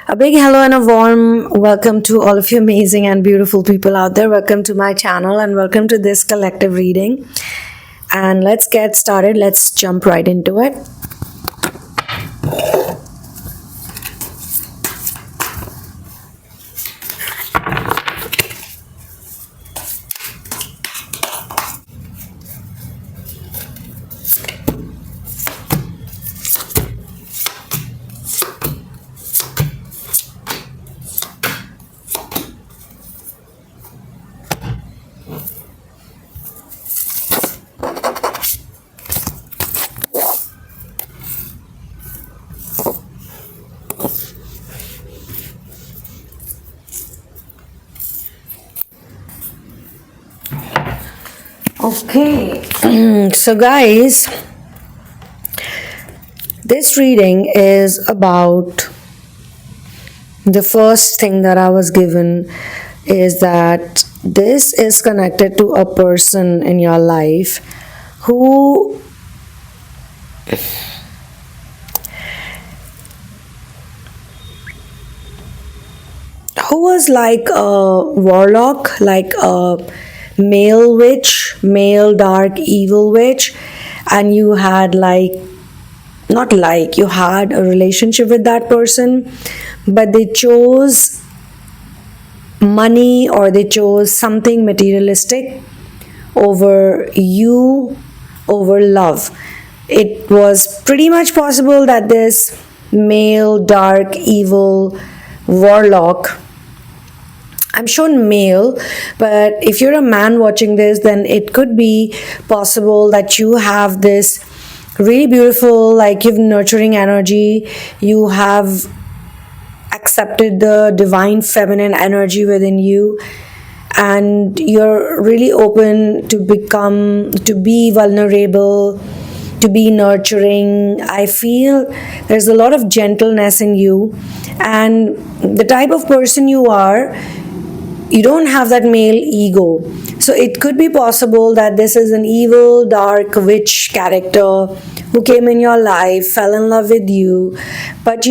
A big hello and a warm welcome to all of you amazing and beautiful people out there. Welcome to my channel and welcome to this collective reading. And let's get started. Let's jump right into it. Okay, so guys, this reading is about the first thing that I was given is that this is connected to a person in your life who was like a warlock, like a male witch, male dark evil witch, and you had you had a relationship with that person, but they chose money or they chose something materialistic over you, over love. It was pretty much possible that this male dark evil warlock, I'm shown male, but if you're a man watching this, then it could be possible that you have this really beautiful, like you've nurturing energy, you have accepted the divine feminine energy within you, and you're really open to be vulnerable, to be nurturing. I feel there's a lot of gentleness in you, and the type of person you are, you don't have that male ego. So it could be possible that this is an evil, dark witch character who came in your life, fell in love with you, but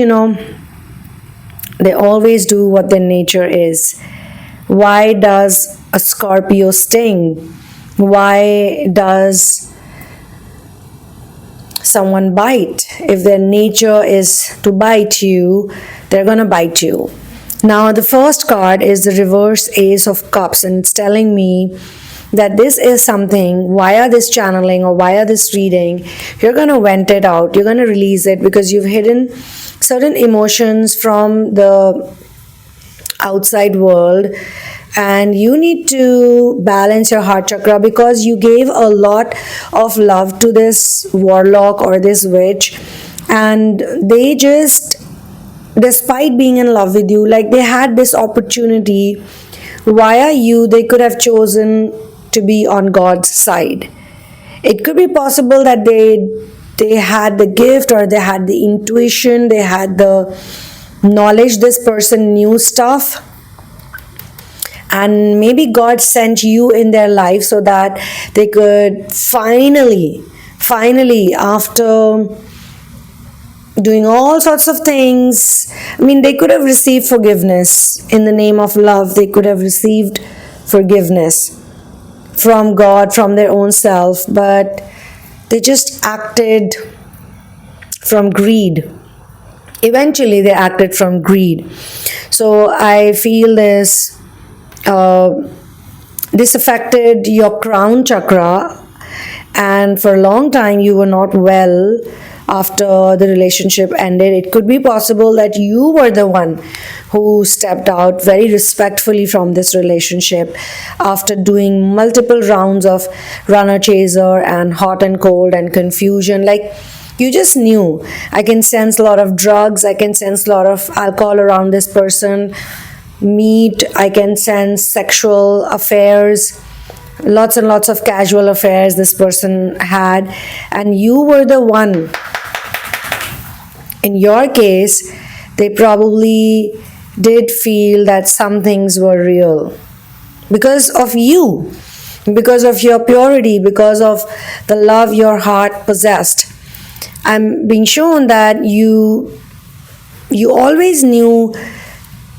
they always do what their nature is. Why does a Scorpio sting? Why does someone bite? If their nature is to bite you, they're gonna bite you. Now, the first card is the reverse Ace of Cups, and it's telling me that this is something, via this channeling or via this reading, you're going to vent it out, you're going to release it because you've hidden certain emotions from the outside world, and you need to balance your heart chakra because you gave a lot of love to this warlock or this witch, and they just, despite being in love with you, like they had this opportunity via you, they could have chosen to be on God's side. It could be possible that they had the gift or they had the intuition, they had the knowledge, this person knew stuff, and maybe God sent you in their life so that they could finally after doing all sorts of things, they could have received forgiveness in the name of love. They could have received forgiveness from God, from their own self, but they just acted from greed. Eventually they acted from greed. So I feel this affected your crown chakra, and for a long time you were not well. After the relationship ended, it could be possible that you were the one who stepped out very respectfully from this relationship after doing multiple rounds of runner chaser and hot and cold and confusion. Like, you just knew. I can sense a lot of drugs, I can sense a lot of alcohol around this person, meat, I can sense sexual affairs, lots and lots of casual affairs this person had, and you were the one. In your case, they probably did feel that some things were real because of you, because of your purity, because of the love your heart possessed. I'm being shown that you you always knew,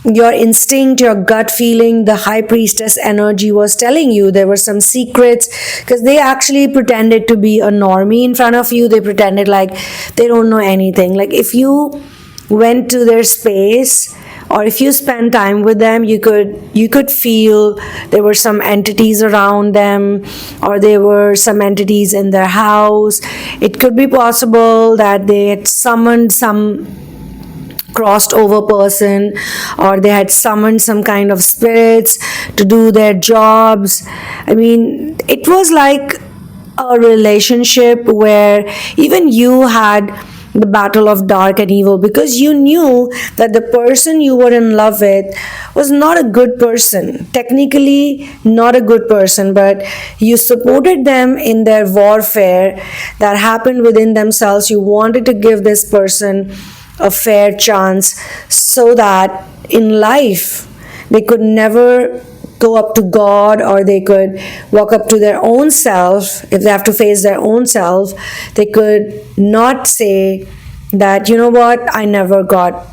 your instinct, your gut feeling, the high priestess energy was telling you there were some secrets, because they actually pretended to be a normie in front of you. They pretended like they don't know anything. Like if you went to their space or if you spent time with them, you could feel there were some entities around them, or there were some entities in their house. It could be possible that they had summoned some crossed over person, or they had summoned some kind of spirits to do their jobs. I mean, it was like a relationship where even you had the battle of dark and evil, because you knew that the person you were in love with was not a good person, technically not a good person, but you supported them in their warfare that happened within themselves. You wanted to give this person a fair chance so that in life they could never go up to God, or they could walk up to their own self. If they have to face their own self, they could not say that, you know what, I never got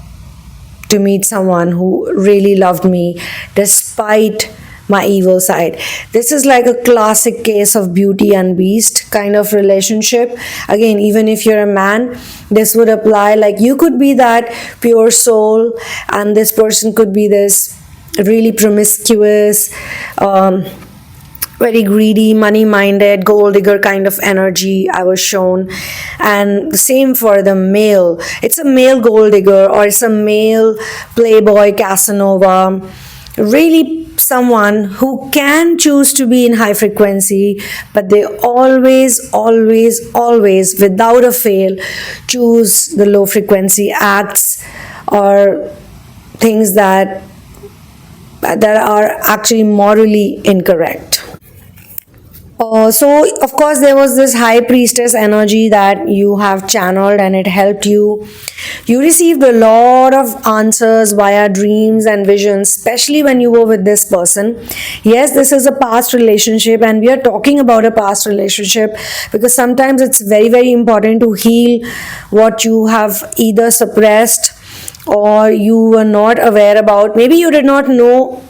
to meet someone who really loved me despite my evil side. This is like a classic case of beauty and beast kind of relationship. Again, even if you're a man, this would apply. Like you could be that pure soul, and this person could be this really promiscuous, very greedy, money-minded, gold digger kind of energy I was shown. And same for the male. It's a male gold digger, or it's a male playboy Casanova. Really someone who can choose to be in high frequency, but they always, without a fail, choose the low frequency acts or things that are actually morally incorrect. So of course there was this high priestess energy that you have channeled, and it helped you. You received a lot of answers via dreams and visions, especially when you were with this person. Yes, this is a past relationship, and we are talking about a past relationship because sometimes it's very, very important to heal what you have either suppressed or you were not aware about. Maybe you did not know.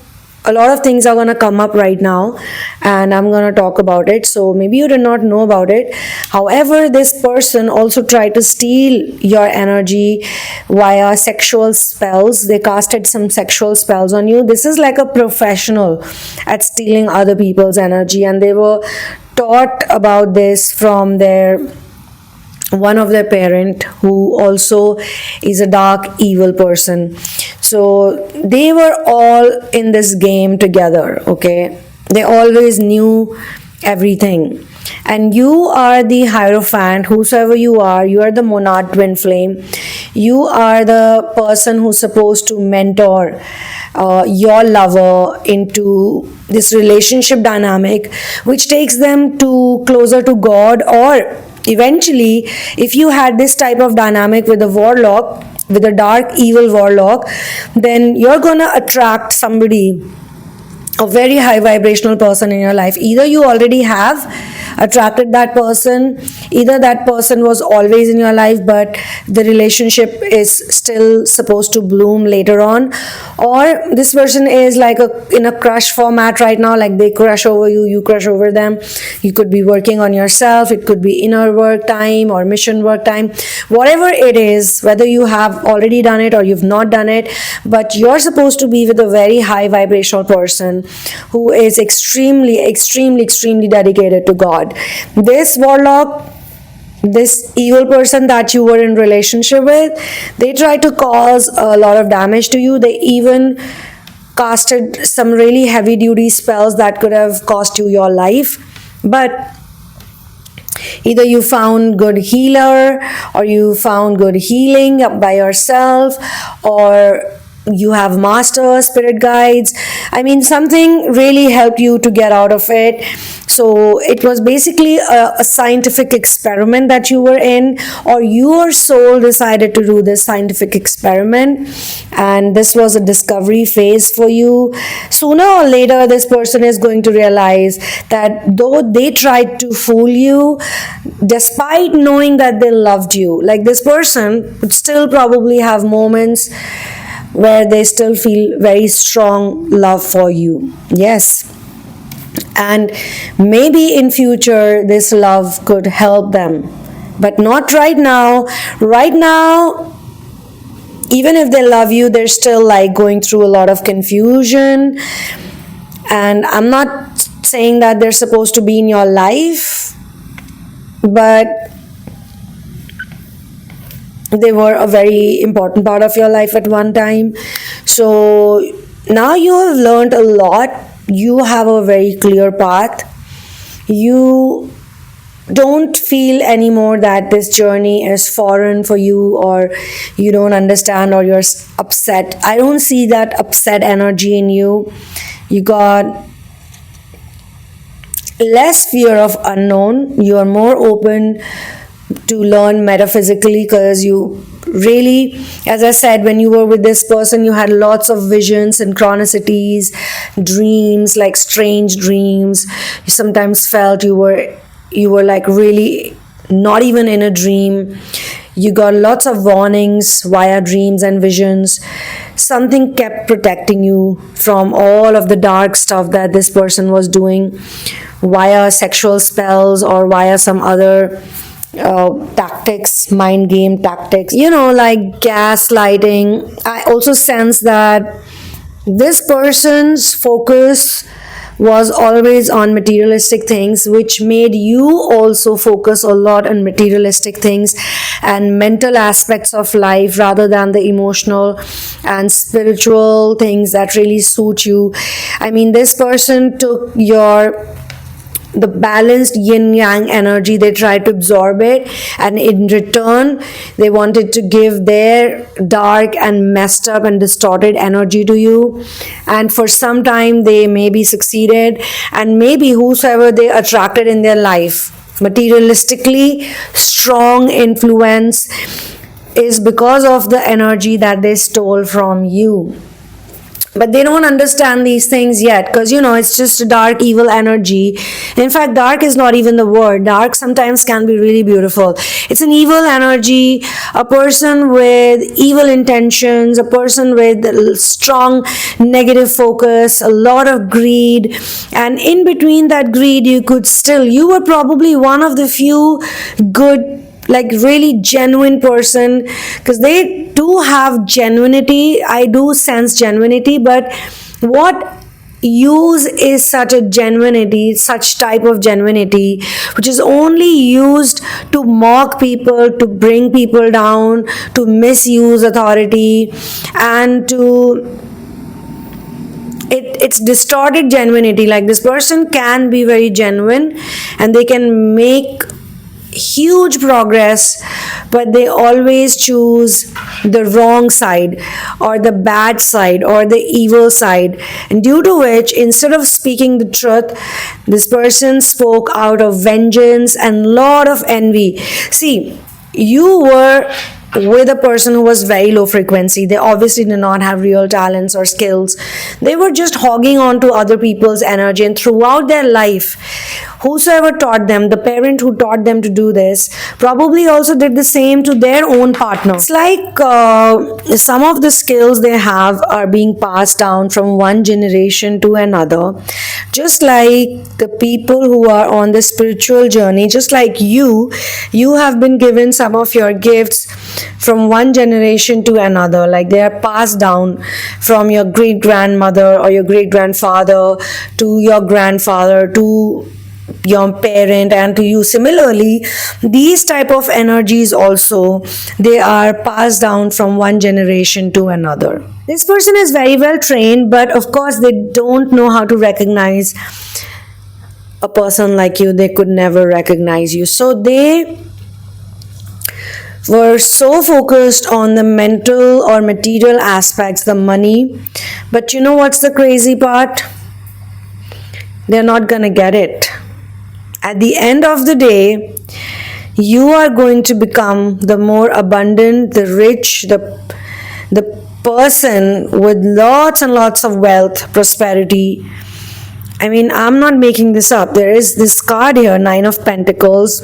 A lot of things are going to come up right now, and I'm going to talk about it. So maybe you did not know about it. However, this person also tried to steal your energy via sexual spells. They casted some sexual spells on you. This is like a professional at stealing other people's energy, and they were taught about this from one of their parent, who also is a dark evil person. So they were all in this game together. Okay, they always knew everything. And you are the Hierophant. Whosoever you are the monarch Twinflame. You are the person who's supposed to mentor your lover into this relationship dynamic, which takes them to closer to God. Or eventually, if you had this type of dynamic with a warlock, with a dark evil warlock, then you're gonna attract somebody, a very high vibrational person in your life. Either you already have attracted that person, either that person was always in your life but the relationship is still supposed to bloom later on, or this person is like in a crush format right now, like they crush over you, you crush over them. You could be working on yourself, it could be inner work time or mission work time, whatever it is, whether you have already done it or you've not done it, but you're supposed to be with a very high vibrational person who is extremely dedicated to God. This warlock, this evil person that you were in relationship with, they tried to cause a lot of damage to you. They even casted some really heavy duty spells that could have cost you your life. But either you found good healer, or you found good healing by yourself, or you have master spirit guides. I mean, something really helped you to get out of it. So it was basically a scientific experiment that you were in, or your soul decided to do this scientific experiment, and this was a discovery phase for you. Sooner or later, this person is going to realize that though they tried to fool you, despite knowing that they loved you, like this person would still probably have moments where they still feel very strong love for you. Yes. And maybe in future this love could help them, but not right now. Right now, even if they love you, they're still like going through a lot of confusion. And I'm not saying that they're supposed to be in your life, but they were a very important part of your life at one time. So now you have learned a lot. You have a very clear path. You don't feel anymore that this journey is foreign for you, or you don't understand, or you're upset. I don't see that upset energy in you. You got less fear of unknown. You are more open to learn metaphysically, because you really, as I said, when you were with this person, you had lots of visions, synchronicities, dreams, like strange dreams. You sometimes felt you were like really not even in a dream. You got lots of warnings via dreams and visions. Something kept protecting you from all of the dark stuff that this person was doing via sexual spells or via some other tactics, mind game tactics, like gaslighting. I also sense that this person's focus was always on materialistic things, which made you also focus a lot on materialistic things and mental aspects of life rather than the emotional and spiritual things that really suit you. I mean, this person took the balanced yin yang energy, they tried to absorb it, and in return they wanted to give their dark and messed up and distorted energy to you. And for some time they maybe succeeded, and maybe whosoever they attracted in their life, materialistically strong influence, is because of the energy that they stole from you. But they don't understand these things yet, because it's just a dark evil energy. In fact, dark is not even the word. Dark sometimes can be really beautiful. It's an evil energy, a person with evil intentions, a person with strong negative focus, a lot of greed. And in between that greed, you were probably one of the few good, like really genuine person, because they do have genuinity. I do sense genuinity, but what use is such type of genuinity, which is only used to mock people, to bring people down, to misuse authority, and it's distorted genuinity. Like, this person can be very genuine and they can make huge progress, but they always choose the wrong side, or the bad side, or the evil side, and due to which, instead of speaking the truth, this person spoke out of vengeance and lot of envy. See, you were with a person who was very low frequency. They obviously did not have real talents or skills. They were just hogging on to other people's energy, and throughout their life, whosoever taught them, the parent who taught them to do this, probably also did the same to their own partner. It's like some of the skills they have are being passed down from one generation to another. Just like the people who are on the spiritual journey, just like you have been given some of your gifts from one generation to another. Like, they are passed down from your great grandmother or your great grandfather to your grandfather to your parent and to you. Similarly, these type of energies also, they are passed down from one generation to another. This person is very well trained, but of course they don't know how to recognize a person like you. They could never recognize you. So they were so focused on the mental or material aspects, the money. But you know what's the crazy part? They're not gonna get it. At the end of the day, you are going to become the more abundant, the rich, the person with lots and lots of wealth, prosperity. I mean, I'm not making this up. There is this card here, Nine of Pentacles,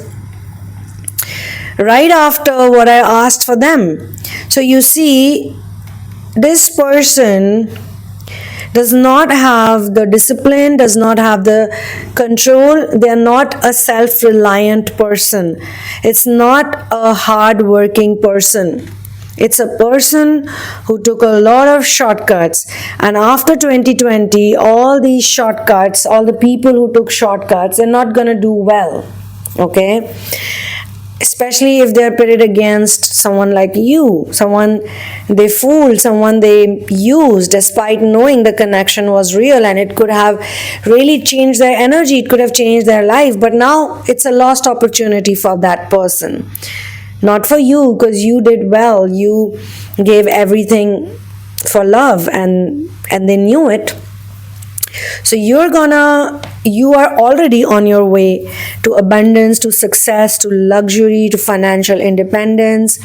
right after what I asked for them. So you see, this person does not have the discipline, does not have the control. They are not a self-reliant person. It's not a hard-working person. It's a person who took a lot of shortcuts. And after 2020, all these shortcuts, all the people who took shortcuts, they're not going to do well. Okay? Especially if they're pitted against someone like you, someone they fooled, someone they used despite knowing the connection was real and it could have really changed their energy, it could have changed their life, but now it's a lost opportunity for that person. Not for you, because you did well, you gave everything for love and they knew it. So you are already on your way to abundance, to success, to luxury, to financial independence,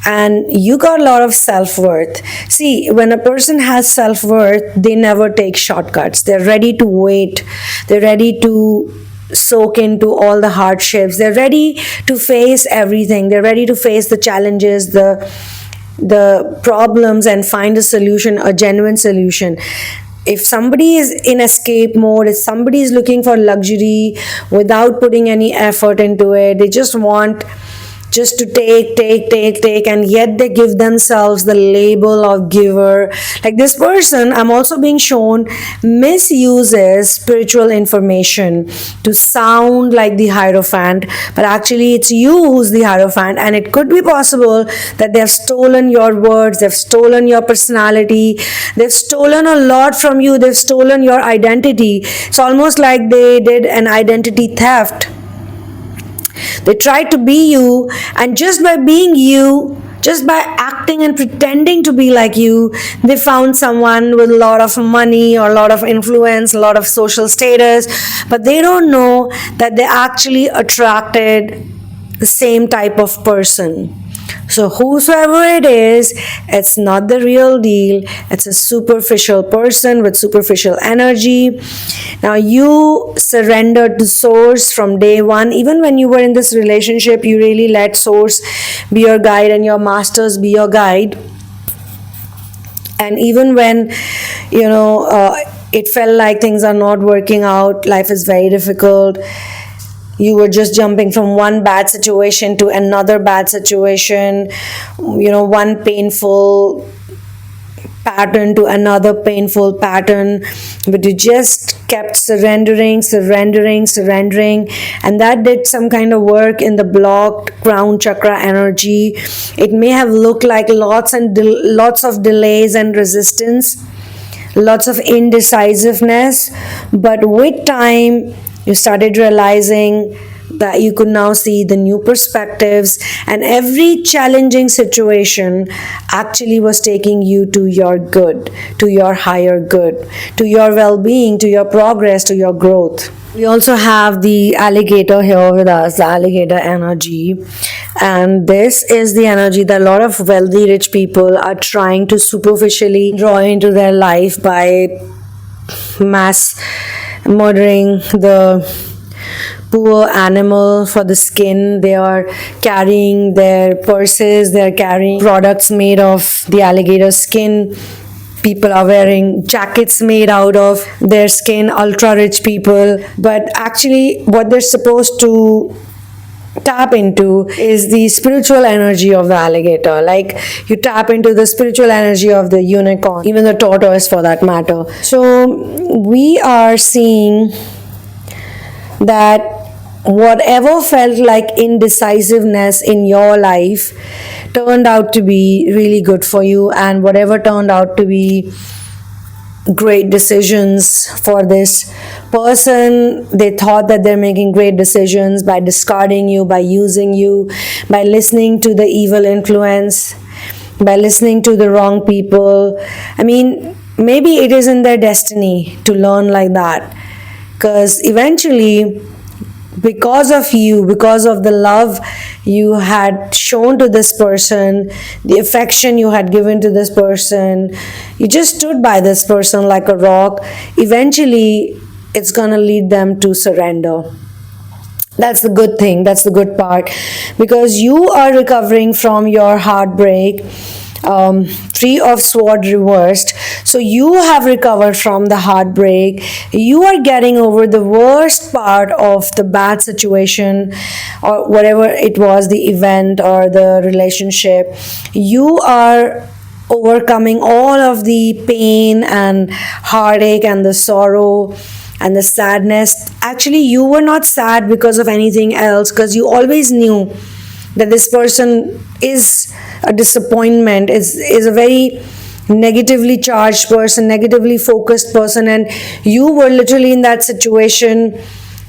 and you got a lot of self-worth. See, when a person has self-worth, they never take shortcuts. They're ready to wait. They're ready to soak into all the hardships. They're ready to face everything. They're ready to face the challenges, the problems, and find a solution, a genuine solution. If somebody is in escape mode, if somebody is looking for luxury without putting any effort into it, they just want just to take, and yet they give themselves the label of giver. Like this person, I'm also being shown, misuses spiritual information to sound like the Hierophant, but actually it's you who's the Hierophant, and it could be possible that they've stolen your words, they've stolen your personality, they've stolen a lot from you, they've stolen your identity. It's almost like they did an identity theft. They tried to be you, and just by being you, just by acting and pretending to be like you, they found someone with a lot of money or a lot of influence, a lot of social status, but they don't know that they actually attracted the same type of person. So whosoever it is, it's not the real deal. It's a superficial person with superficial energy. Now you surrendered to source from day one. Even when you were in this relationship, you really let source be your guide and your masters be your guide. And even when, it felt like things are not working out, life is very difficult, you were just jumping from one bad situation to another bad situation, one painful pattern to another painful pattern, but you just kept surrendering, and that did some kind of work in the blocked crown chakra energy. It may have looked like lots of delays and resistance, lots of indecisiveness, but with time you started realizing that you could now see the new perspectives, and every challenging situation actually was taking you to your good, to your higher good, to your well-being, to your progress, to your growth. We also have the alligator here with us, the alligator energy, and this is the energy that a lot of wealthy rich people are trying to superficially draw into their life by mass murdering the poor animal for the skin. They are carrying their purses, they are carrying products made of the alligator skin. People are wearing jackets made out of their skin, ultra rich people, but actually what they're supposed to tap into is the spiritual energy of the alligator. Like you tap into the spiritual energy of the unicorn, even the tortoise for that matter. So we are seeing that whatever felt like indecisiveness in your life turned out to be really good for you, and whatever turned out to be great decisions for this person, they thought that they're making great decisions by discarding you, by using you, by listening to the evil influence, by listening to the wrong people. I mean, maybe it is in their destiny to learn like that, because eventually because of you, because of the love you had shown to this person, the affection you had given to this person, you just stood by this person like a rock. Eventually, it's going to lead them to surrender. That's the good thing. That's the good part. Because you are recovering from your heartbreak. Three of Swords reversed. So you have recovered from the heartbreak. You are getting over the worst part of the bad situation or whatever it was, the event or the relationship. You are overcoming all of the pain and heartache and the sorrow and the sadness. Actually, you were not sad because of anything else, because you always knew that this person is a disappointment, is a very negatively charged person, negatively focused person, and you were literally in that situation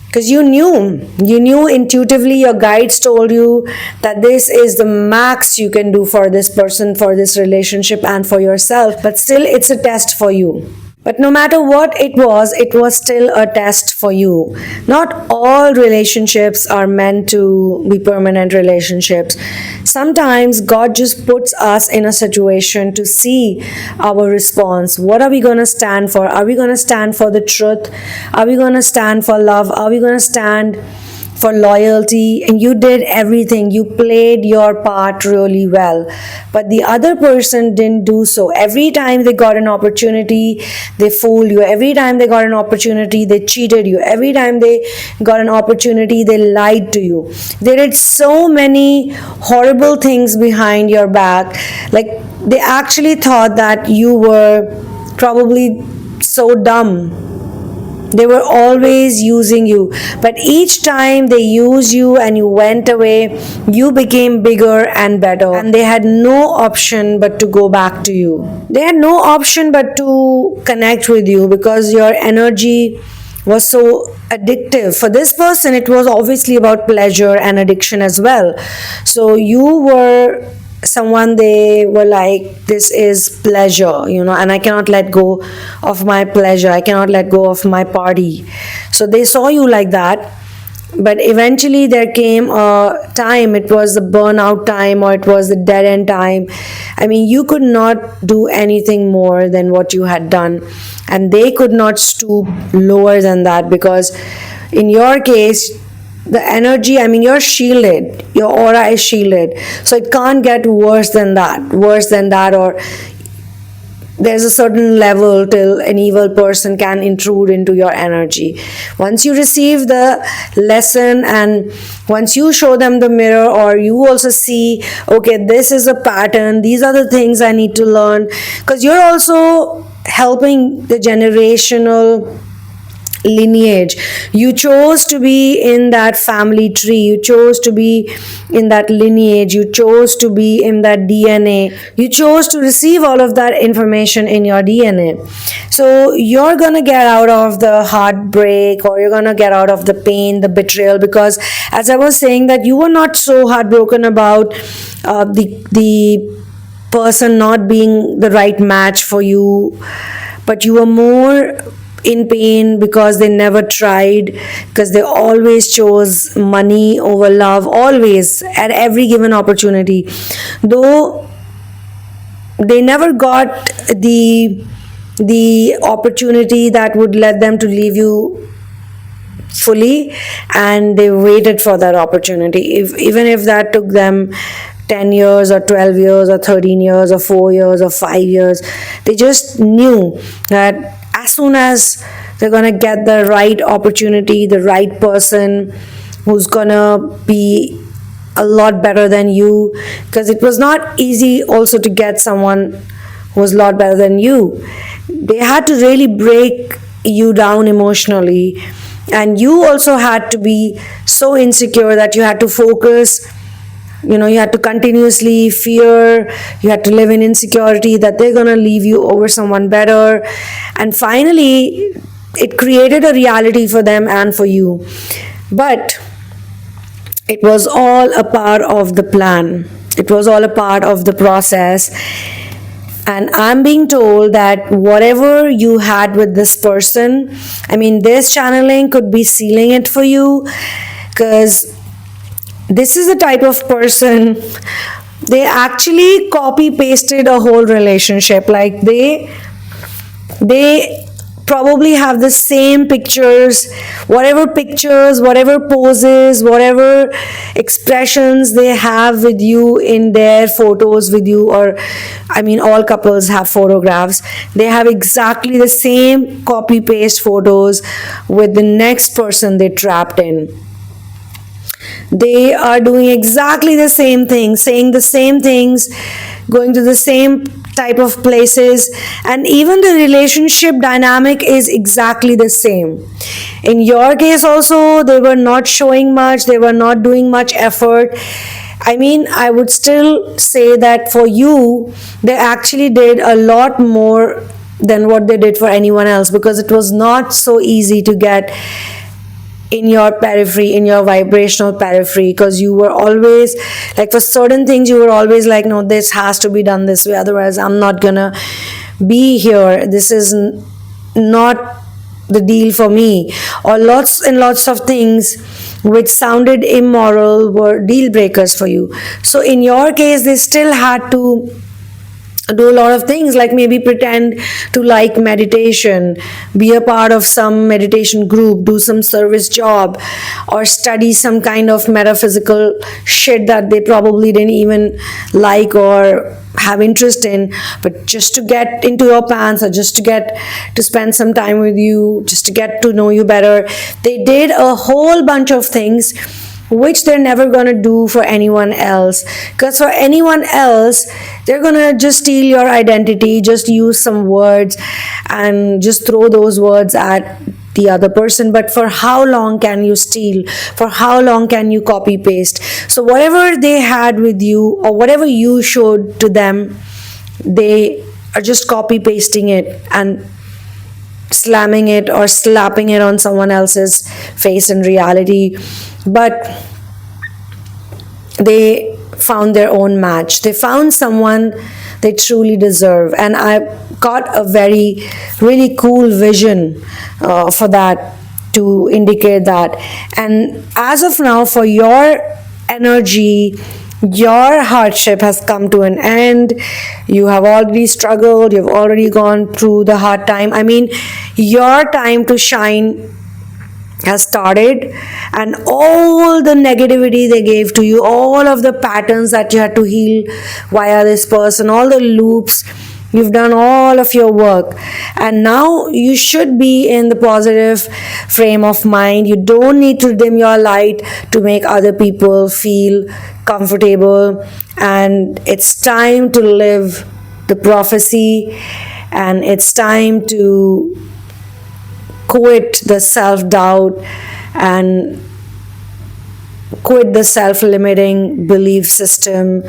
because you knew intuitively, your guides told you that this is the max you can do for this person, for this relationship, and for yourself, but still it's a test for you. But no matter what it was still a test for you. Not all relationships are meant to be permanent relationships. Sometimes God just puts us in a situation to see our response. What are we going to stand for? Are we going to stand for the truth? Are we going to stand for love? Are we going to stand for loyalty? And you did everything. You played your part really well. But the other person didn't do so. Every time they got an opportunity, they fooled you. Every time they got an opportunity, they cheated you. Every time they got an opportunity, they lied to you. They did so many horrible things behind your back. Like, they actually thought that you were probably so dumb. They were always using you. But each time they used you and you went away, you became bigger and better. And they had no option but to go back to you. They had no option but to connect with you because your energy was so addictive. For this person, it was obviously about pleasure and addiction as well. So you were someone they were like, this is pleasure, and I cannot let go of my pleasure, I cannot let go of my party. So they saw you like that. But eventually there came a time, it was the burnout time or it was the dead end time. I mean, you could not do anything more than what you had done, and they could not stoop lower than that, because in your case, the energy, I mean, you're shielded, your aura is shielded, so it can't get worse than that, or there's a certain level till an evil person can intrude into your energy. Once you receive the lesson and once you show them the mirror, or you also see, okay, this is a pattern, these are the things I need to learn, because you're also helping the generational lineage. You chose to be in that family tree, you chose to be in that lineage, you chose to be in that DNA, you chose to receive all of that information in your DNA. So you're gonna get out of the heartbreak, or you're gonna get out of the pain, the betrayal, because as I was saying, that you were not so heartbroken about the person not being the right match for you, but you were more in pain because they never tried, because they always chose money over love, always, at every given opportunity. Though they never got the opportunity that would let them to leave you fully, and they waited for that opportunity, even if that took them 10 years or 12 years or 13 years or 4 years or 5 years. They just knew that as soon as they're gonna get the right opportunity, the right person who's gonna be a lot better than you, because it was not easy also to get someone who was a lot better than you. They had to really break you down emotionally, and you also had to be so insecure that you had to focus, you had to continuously fear, you had to live in insecurity that they're gonna leave you over someone better. And finally it created a reality for them and for you. But it was all a part of the plan, it was all a part of the process. And I'm being told that whatever you had with this person, I mean, this channeling could be sealing it for you. because this is the type of person, they actually copy pasted a whole relationship. Like they probably have the same pictures, whatever poses, whatever expressions they have with you in their photos with you, or I mean all couples have photographs, they have exactly the same copy paste photos with the next person they trapped in. They are doing exactly the same thing, saying the same things, going to the same type of places, and even the relationship dynamic is exactly the same. In your case also, they were not showing much, they were not doing much effort. I mean, I would still say that for you, they actually did a lot more than what they did for anyone else, because it was not so easy to get in your periphery, in your vibrational periphery, because you were always like, for certain things you were always like, no, this has to be done this way, otherwise I'm not gonna be here, this is not the deal for me, or lots and lots of things which sounded immoral were deal breakers for you. So in your case, they still had to do a lot of things, like maybe pretend to like meditation, be a part of some meditation group, do some service job, or study some kind of metaphysical shit that they probably didn't even like or have interest in, but just to get into your pants, or just to get to spend some time with you, just to get to know you better. They did a whole bunch of things which they're never going to do for anyone else, because for anyone else they're going to just steal your identity, just use some words and just throw those words at the other person. But for how long can you steal? For how long can you copy paste? So whatever they had with you, or whatever you showed to them, they are just copy pasting it and slamming it or slapping it on someone else's face in reality. But they found their own match. They found someone they truly deserve. And I got a really cool vision for that, to indicate that. And as of now, for your energy, your hardship has come to an end. You have already struggled, you've already gone through the hard time. I mean, your time to shine has started, and all the negativity they gave to you, all of the patterns that you had to heal via this person, all the loops, you've done all of your work, and now you should be in the positive frame of mind. You don't need to dim your light to make other people feel comfortable, and it's time to live the prophecy, and it's time to quit the self-doubt and quit the self-limiting belief system.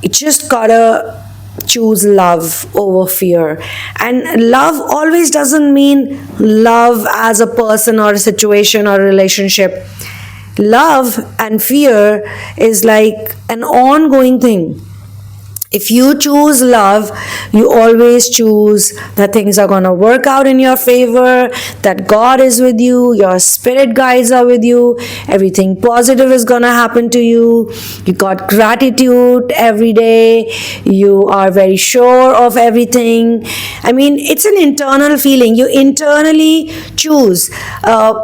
You just gotta choose love over fear. And love always doesn't mean love as a person or a situation or a relationship. Love and fear is like an ongoing thing. If you choose love, you always choose that things are going to work out in your favor, that God is with you, your spirit guides are with you, everything positive is going to happen to you, you got gratitude every day, you are very sure of everything. I mean, it's an internal feeling. You internally choose.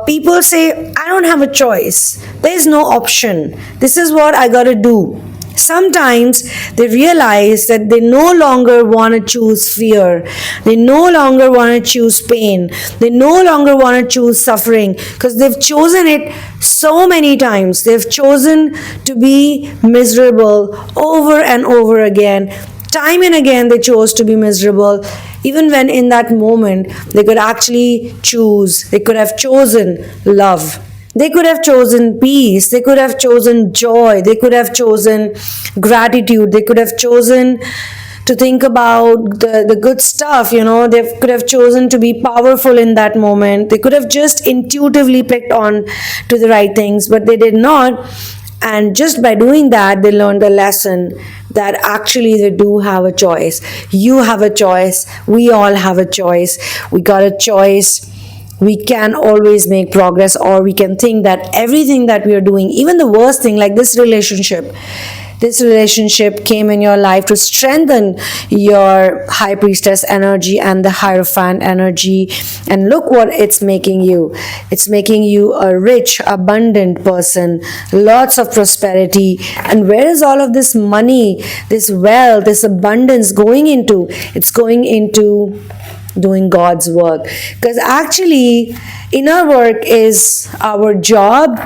People say, I don't have a choice. There is no option. This is what I got to do. Sometimes they realize that they no longer want to choose fear. They no longer want to choose pain. They no longer want to choose suffering, because they've chosen it so many times. They've chosen to be miserable over and over again. Time and again they chose to be miserable, even when in that moment they could actually choose. They could have chosen love. They could have chosen peace, they could have chosen joy, they could have chosen gratitude, they could have chosen to think about the good stuff, they could have chosen to be powerful in that moment. They could have just intuitively picked on to the right things, but they did not. And just by doing that, they learned a lesson that actually they do have a choice. You have a choice. We all have a choice. We got a choice we can always make progress, or we can think that everything that we are doing, even the worst thing like this relationship came in your life to strengthen your high priestess energy and the hierophant energy, and look what it's making you. It's making you a rich, abundant person, lots of prosperity. And where is all of this money, this wealth, this abundance going into? It's going into doing God's work, because actually inner work is our job,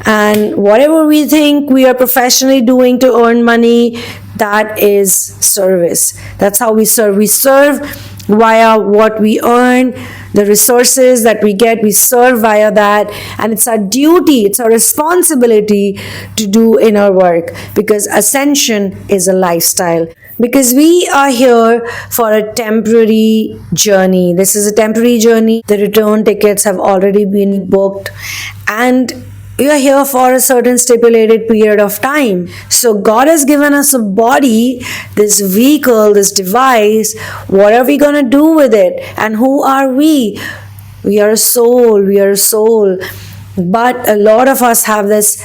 and whatever we think we are professionally doing to earn money, that is service. That's how we serve. We serve via what we earn, the resources that we get, we serve via that. And it's our duty, it's our responsibility to do inner work, because ascension is a lifestyle. Because we are here for a temporary journey. This is a temporary journey. The return tickets have already been booked, and we are here for a certain stipulated period of time. So God has given us a body, this vehicle, this device. What are we going to do with it? And who are we? We are a soul. We are a soul. But a lot of us have this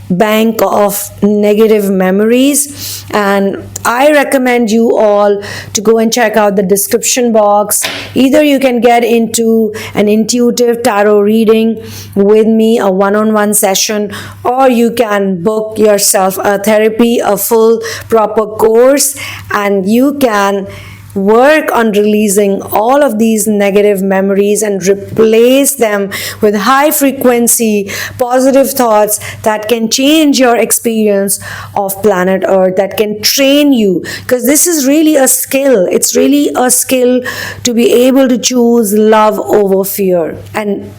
bank of negative memories, and I recommend you all to go and check out the description box. Either you can get into an intuitive tarot reading with me, a one-on-one session, or you can book yourself a therapy, a full proper course, and you can work on releasing all of these negative memories and replace them with high frequency positive thoughts that can change your experience of planet Earth, that can train you. Because this is really a skill. It's really a skill to be able to choose love over fear. And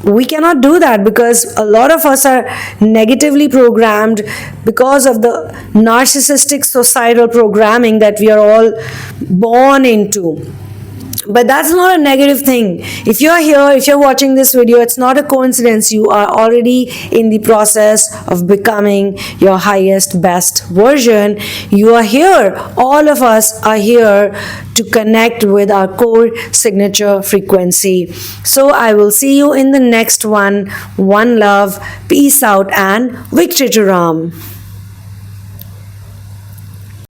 we cannot do that because a lot of us are negatively programmed because of the narcissistic societal programming that we are all born into. But that's not a negative thing. If you're here, if you're watching this video, it's not a coincidence. You are already in the process of becoming your highest, best version. You are here. All of us are here to connect with our core signature frequency. So I will see you in the next one. One love, peace out, and Victory to Ram.